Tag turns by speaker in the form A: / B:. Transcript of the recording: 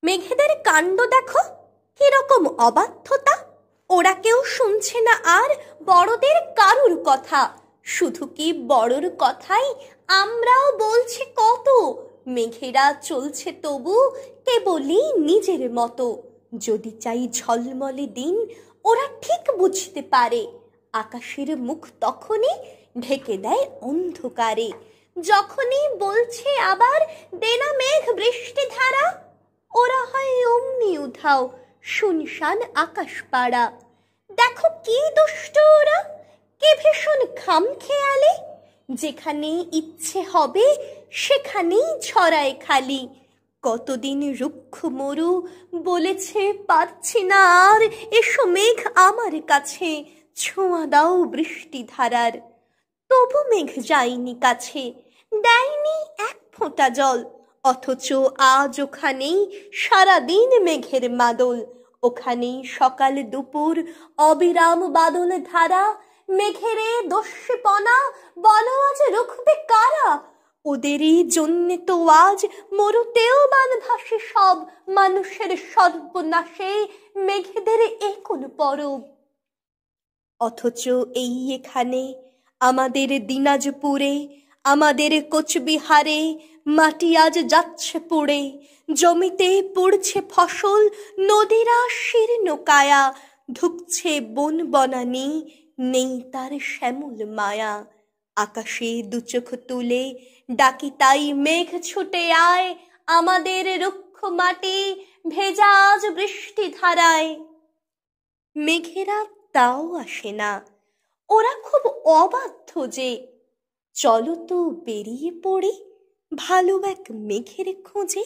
A: মেঘেদের কাণ্ড দেখো, কিরকম অবাধ্যতা। ওরা কেউ শুনছে না আর বড়দের কারুর কথা। শুধু কি বড়র কথাই, আমরাও বলছি কত। মেঘেরা চলছে তবু কেবলই নিজের মতো। যদি চাই ঝলমলে দিন, ওরা ঠিক বুঝতে পারে। আকাশের মুখ তখনই ঢেকে দেয় অন্ধকারে। যখনই বলছে আবার দেনা মেঘ বৃষ্টি ধারা, ওরা হয় অমনি উধাও শুনশান আকাশ পাড়া। দেখো কি দুষ্ট ওরা, কি ভীষণ খামখেয়ালি। যেখানে ইচ্ছে হবে সেখানেই ছড়ায় খালি। কতদিন রুক্ষ মরু বলেছে পারছি না আর, এসো মেঘ আমার কাছে, ছোঁয়া দাও বৃষ্টি ধারার। তবু মেঘ যায়নি কাছে, দেয়নি এক ফোঁটা জল। অথচ আজ ওখানেই সারাদিন মেঘের মাদল। ওখানেই সকাল দুপুর অবিরাম বাদল ধারা। মেঘেরে দস্যিপনা বলো আজ রুখবে কারা? ওদেরই জন্যে তো আজ মরুতেও বান ভাসে সব। মানুষের সর্বনাশে মেঘেদের এ কোন পরব? অথচ এই এখানে আমাদের দিনাজপুরে, আমাদের কোচবিহারে মাটি আজ যাচ্ছে পুড়ে। জমিতে পড়ছে ফসল, নদীরা শীর্ণ কায়া। ঢুকছে বন বনানি, নেই তার শ্যামল মায়া। আকাশে দুচোখ তুলে ডাকি তাই মেঘ ছুটে আয়, আমাদের রুক্ষ মাটি ভেজা আজ বৃষ্টি ধারায়। মেঘেরা তাও আসে না, ওরা খুব অবাধ্য যে। চলো তো বেরিয়ে পড়ি ভালো এক মেঘের খোঁজে।